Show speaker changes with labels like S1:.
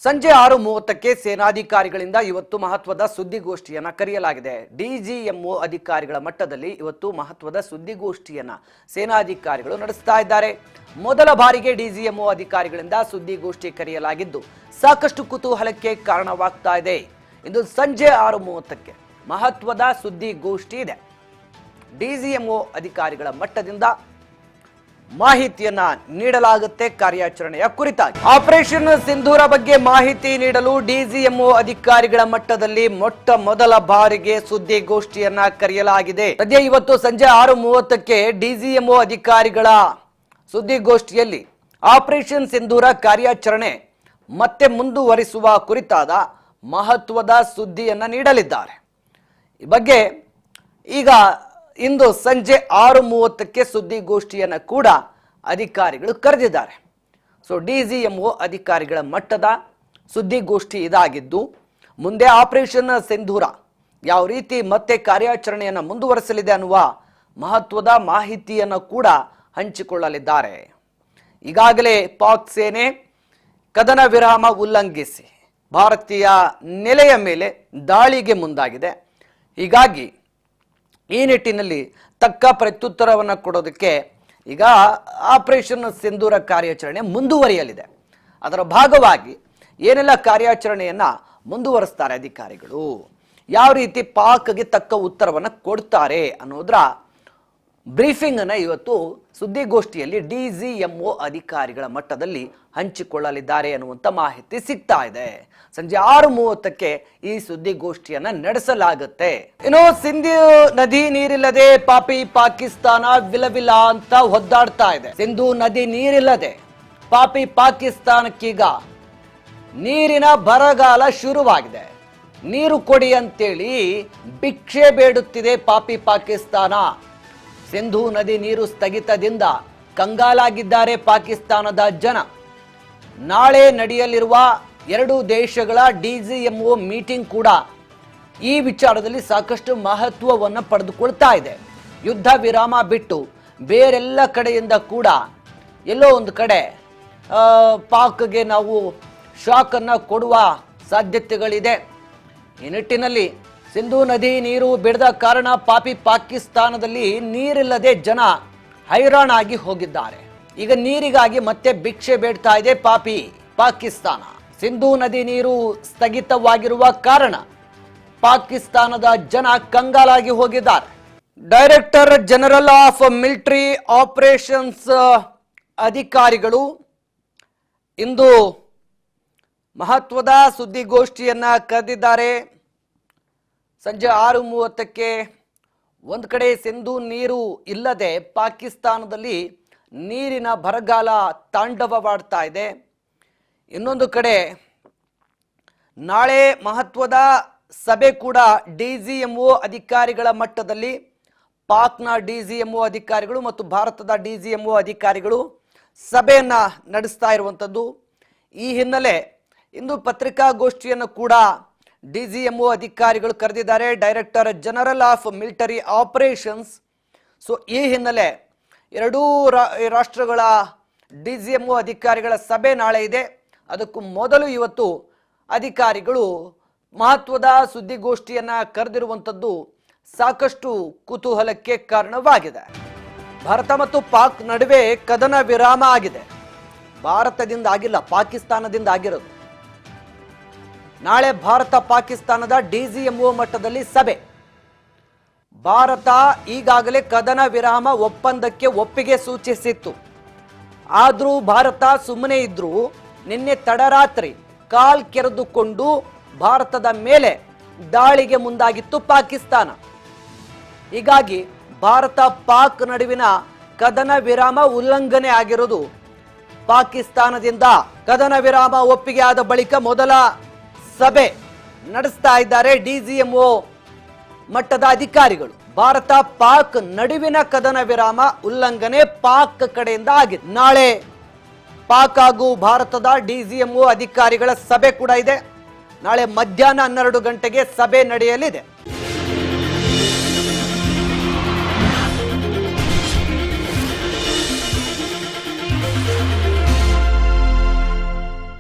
S1: ಸಂಜೆ 6:30ಕ್ಕೆ ಸೇನಾಧಿಕಾರಿಗಳಿಂದ ಇವತ್ತು ಮಹತ್ವದ ಸುದ್ದಿಗೋಷ್ಠಿಯನ್ನ ಕರೆಯಲಾಗಿದೆ. ಡಿಜಿಎಂಒ ಅಧಿಕಾರಿಗಳ ಮಟ್ಟದಲ್ಲಿ ಇವತ್ತು ಮಹತ್ವದ ಸುದ್ದಿಗೋಷ್ಠಿಯನ್ನ ಸೇನಾಧಿಕಾರಿಗಳು ನಡೆಸ್ತಾ ಇದ್ದಾರೆ. ಮೊದಲ ಬಾರಿಗೆ ಡಿಜಿಎಂಒ ಅಧಿಕಾರಿಗಳಿಂದ ಸುದ್ದಿಗೋಷ್ಠಿ ಕರೆಯಲಾಗಿದ್ದು ಸಾಕಷ್ಟು ಕುತೂಹಲಕ್ಕೆ ಕಾರಣವಾಗ್ತಾ ಇದೆ. ಇಂದು ಸಂಜೆ 6:30ಕ್ಕೆ ಮಹತ್ವದ ಸುದ್ದಿಗೋಷ್ಠಿ ಇದೆ. ಡಿಜಿಎಂಒ ಅಧಿಕಾರಿಗಳ ಮಟ್ಟದಿಂದ ಮಾಹಿತಿಯನ್ನ ನೀಡಲಾಗುತ್ತೆ ಕಾರ್ಯಾಚರಣೆಯ ಕುರಿತಾಗಿ. ಆಪರೇಷನ್ ಸಿಂಧೂರ ಬಗ್ಗೆ ಮಾಹಿತಿ ನೀಡಲು ಡಿಜಿಎಂಒ ಅಧಿಕಾರಿಗಳ ಮಟ್ಟದಲ್ಲಿ ಮೊದಲ ಬಾರಿಗೆ ಸುದ್ದಿಗೋಷ್ಠಿಯನ್ನ ಕರೆಯಲಾಗಿದೆ. ಸದ್ಯ ಇವತ್ತು ಸಂಜೆ 6:30ಕ್ಕೆ ಡಿಜಿಎಂಒ ಅಧಿಕಾರಿಗಳ ಸುದ್ದಿಗೋಷ್ಠಿಯಲ್ಲಿ ಆಪರೇಷನ್ ಸಿಂಧೂರ ಕಾರ್ಯಾಚರಣೆ ಮತ್ತೆ ಮುಂದುವರಿಸುವ ಕುರಿತಾದ ಮಹತ್ವದ ಸುದ್ದಿಯನ್ನ ನೀಡಲಿದ್ದಾರೆ. ಈ ಬಗ್ಗೆ ಈಗ ಇಂದು ಸಂಜೆ 6:30ಕ್ಕೆ ಸುದ್ದಿಗೋಷ್ಠಿಯನ್ನು ಕೂಡ ಅಧಿಕಾರಿಗಳು ಕರೆದಿದ್ದಾರೆ. ಸೊ ಡಿಜಿಎಂಒ ಅಧಿಕಾರಿಗಳ ಮಟ್ಟದ ಸುದ್ದಿಗೋಷ್ಠಿ ಇದಾಗಿದ್ದು, ಮುಂದೆ ಆಪರೇಷನ್ ಸಿಂಧೂರ ಯಾವ ರೀತಿ ಮತ್ತೆ ಕಾರ್ಯಾಚರಣೆಯನ್ನು ಮುಂದುವರಿಸಲಿದೆ ಅನ್ನುವ ಮಹತ್ವದ ಮಾಹಿತಿಯನ್ನು ಕೂಡ ಹಂಚಿಕೊಳ್ಳಲಿದ್ದಾರೆ. ಈಗಾಗಲೇ ಪಾಕ್ ಸೇನೆ ಕದನ ವಿರಾಮ ಉಲ್ಲಂಘಿಸಿ ಭಾರತೀಯ ನೆಲೆಯ ಮೇಲೆ ದಾಳಿಗೆ ಮುಂದಾಗಿದೆ. ಹೀಗಾಗಿ ಈ ನಿಟ್ಟಿನಲ್ಲಿ ತಕ್ಕ ಪ್ರತ್ಯುತ್ತರವನ್ನು ಕೊಡೋದಕ್ಕೆ ಈಗ ಆಪರೇಷನ್ ಸಿಂಧೂರ ಕಾರ್ಯಾಚರಣೆ ಮುಂದುವರಿಯಲಿದೆ. ಅದರ ಭಾಗವಾಗಿ ಏನೆಲ್ಲ ಕಾರ್ಯಾಚರಣೆಯನ್ನ ಮುಂದುವರಿಸ್ತಾರೆ ಅಧಿಕಾರಿಗಳು, ಯಾವ ರೀತಿ ಪಾಕ್ಗೆ ತಕ್ಕ ಉತ್ತರವನ್ನು ಕೊಡ್ತಾರೆ ಅನ್ನೋದರ ಬ್ರೀಫಿಂಗ್ ಅನ್ನ ಇವತ್ತು ಸುದ್ದಿಗೋಷ್ಠಿಯಲ್ಲಿ ಡಿಜಿಎಂಒ ಅಧಿಕಾರಿಗಳ ಮಟ್ಟದಲ್ಲಿ ಹಂಚಿಕೊಳ್ಳಲಿದ್ದಾರೆ ಅನ್ನುವಂಥ ಮಾಹಿತಿ ಸಿಗ್ತಾ ಇದೆ. ಸಂಜೆ 6:30ಕ್ಕೆ ಈ ಸುದ್ದಿಗೋಷ್ಠಿಯನ್ನ ನಡೆಸಲಾಗುತ್ತೆ. ಇನ್ನು ಸಿಂಧು ನದಿ ನೀರಿಲ್ಲದೆ ಪಾಪಿ ಪಾಕಿಸ್ತಾನ ವಿಲವಿಲ ಅಂತ ಒದ್ದಾಡ್ತಾ ಇದೆ. ಸಿಂಧು ನದಿ ನೀರಿಲ್ಲದೆ ಪಾಪಿ ಪಾಕಿಸ್ತಾನಕ್ಕೀಗ ನೀರಿನ ಬರಗಾಲ ಶುರುವಾಗಿದೆ. ನೀರು ಕೊಡಿ ಅಂತೇಳಿ ಭಿಕ್ಷೆ ಬೇಡುತ್ತಿದೆ ಪಾಪಿ ಪಾಕಿಸ್ತಾನ. ಸಿಂಧು ನದಿ ನೀರು ಸ್ಥಗಿತದಿಂದ ಕಂಗಾಲಾಗಿದ್ದಾರೆ ಪಾಕಿಸ್ತಾನದ ಜನ. ನಾಳೆ ನಡೆಯಲಿರುವ ಎರಡು ದೇಶಗಳ ಡಿಜಿಎಂಒ ಮೀಟಿಂಗ್ ಕೂಡ ಈ ವಿಚಾರದಲ್ಲಿ ಸಾಕಷ್ಟು ಮಹತ್ವವನ್ನು ಪಡೆದುಕೊಳ್ತಾ ಇದೆ. ಯುದ್ಧ ವಿರಾಮ ಬಿಟ್ಟು ಬೇರೆಲ್ಲ ಕಡೆಯಿಂದ ಕೂಡ ಎಲ್ಲೋ ಒಂದು ಕಡೆ ಪಾಕ್ಗೆ ನಾವು ಶಾಕ್ ಅನ್ನು ಕೊಡುವ ಸಾಧ್ಯತೆಗಳಿದೆ. ಈ ನಿಟ್ಟಿನಲ್ಲಿ ಸಿಂಧು ನದಿ ನೀರು ಬಿಡದ ಕಾರಣ ಪಾಪಿ ಪಾಕಿಸ್ತಾನದಲ್ಲಿ ನೀರಿಲ್ಲದೆ ಜನ ಹೈರಾಣಾಗಿ ಹೋಗಿದ್ದಾರೆ. ಈಗ ನೀರಿಗಾಗಿ ಮತ್ತೆ ಭಿಕ್ಷೆ ಬೇಡ್ತಾ ಇದೆ ಪಾಪಿ ಪಾಕಿಸ್ತಾನ. ಸಿಂಧು ನದಿ ನೀರು ಸ್ಥಗಿತವಾಗಿರುವ ಕಾರಣ ಪಾಕಿಸ್ತಾನದ ಜನ ಕಂಗಾಲಾಗಿ ಹೋಗಿದ್ದಾರೆ. Director general of military operations ಅಧಿಕಾರಿಗಳು ಇಂದು ಮಹತ್ವದ ಸುದ್ದಿಗೋಷ್ಠಿಯನ್ನ ಕರೆದಿದ್ದಾರೆ. ಸಂಜೆ 6:30ಕ್ಕೆ ಒಂದು ಕಡೆ ಸಿಂಧು ನೀರು ಇಲ್ಲದೆ ಪಾಕಿಸ್ತಾನದಲ್ಲಿ ನೀರಿನ ಬರಗಾಲ ತಾಂಡವವಾಡ್ತಾ ಇದೆ. ಇನ್ನೊಂದು ಕಡೆ ನಾಳೆ ಮಹತ್ವದ ಸಭೆ ಕೂಡ ಡಿಜಿಎಂಒ ಅಧಿಕಾರಿಗಳ ಮಟ್ಟದಲ್ಲಿ ಪಾಕ್ನ ಡಿಜಿಎಂಒ ಅಧಿಕಾರಿಗಳು ಮತ್ತು ಭಾರತದ ಡಿಜಿಎಂಒ ಅಧಿಕಾರಿಗಳು ಸಭೆಯನ್ನ ನಡೆಸ್ತಾ ಇರುವಂಥದ್ದು. ಈ ಹಿನ್ನೆಲೆ ಇಂದು ಪತ್ರಿಕಾಗೋಷ್ಠಿಯನ್ನು ಕೂಡ ಡಿಜಿಎಂಒ ಅಧಿಕಾರಿಗಳು ಕರೆದಿದ್ದಾರೆ. Director general of military operations. So ಈ ಹಿನ್ನೆಲೆ ಎರಡೂ ರಾಷ್ಟ್ರಗಳ ಡಿಜಿಎಂಒ ಅಧಿಕಾರಿಗಳ ಸಭೆ ನಾಳೆ ಇದೆ. ಅದಕ್ಕೂ ಮೊದಲು ಇವತ್ತು ಅಧಿಕಾರಿಗಳು ಮಹತ್ವದ ಸುದ್ದಿಗೋಷ್ಠಿಯನ್ನ ಕರೆದಿರುವಂಥದ್ದು ಸಾಕಷ್ಟು ಕುತೂಹಲಕ್ಕೆ ಕಾರಣವಾಗಿದೆ. ಭಾರತ ಮತ್ತು ಪಾಕ್ ನಡುವೆ ಕದನ ವಿರಾಮ ಆಗಿದೆ. ಭಾರತದಿಂದ ಆಗಿಲ್ಲ, ಪಾಕಿಸ್ತಾನದಿಂದ ಆಗಿರೋದು. ನಾಳೆ ಭಾರತ ಪಾಕಿಸ್ತಾನದ ಡಿಜಿಎಂಒ ಮಟ್ಟದಲ್ಲಿ ಸಭೆ. ಭಾರತ ಈಗಾಗಲೇ ಕದನ ವಿರಾಮ ಒಪ್ಪಂದಕ್ಕೆ ಒಪ್ಪಿಗೆ ಸೂಚಿಸಿತ್ತು. ಆದರೂ ಭಾರತ ಸುಮ್ಮನೆ ಇದ್ರೂ ನಿನ್ನೆ ತಡರಾತ್ರಿ ಕಾಲ್ ಕೆರೆದುಕೊಂಡು ಭಾರತದ ಮೇಲೆ ದಾಳಿಗೆ ಮುಂದಾಗಿತ್ತು ಪಾಕಿಸ್ತಾನ. ಹೀಗಾಗಿ ಭಾರತ ಪಾಕ್ ನಡುವಿನ ಕದನ ವಿರಾಮ ಉಲ್ಲಂಘನೆ ಆಗಿರೋದು ಪಾಕಿಸ್ತಾನದಿಂದ. ಕದನ ವಿರಾಮ ಒಪ್ಪಿಗೆ ಆದ ಬಳಿಕ ಮೊದಲ ಸಭೆ ನಡೆಸ್ತಾ ಇದ್ದಾರೆ ಡಿಜಿಎಂಒ ಮಟ್ಟದ ಅಧಿಕಾರಿಗಳು. ಭಾರತ ಪಾಕ್ ನಡುವಿನ ಕದನ ವಿರಾಮ ಉಲ್ಲಂಘನೆ ಪಾಕ್ ಕಡೆಯಿಂದ ಆಗಿದೆ. ನಾಳೆ ಪಾಕ್ ಹಾಗೂ ಭಾರತದ ಡಿಜಿಎಂಒ ಅಧಿಕಾರಿಗಳ ಸಭೆ ಕೂಡ ಇದೆ. ನಾಳೆ ಮಧ್ಯಾಹ್ನ 12 ಗಂಟೆಗೆ ಸಭೆ ನಡೆಯಲಿದೆ.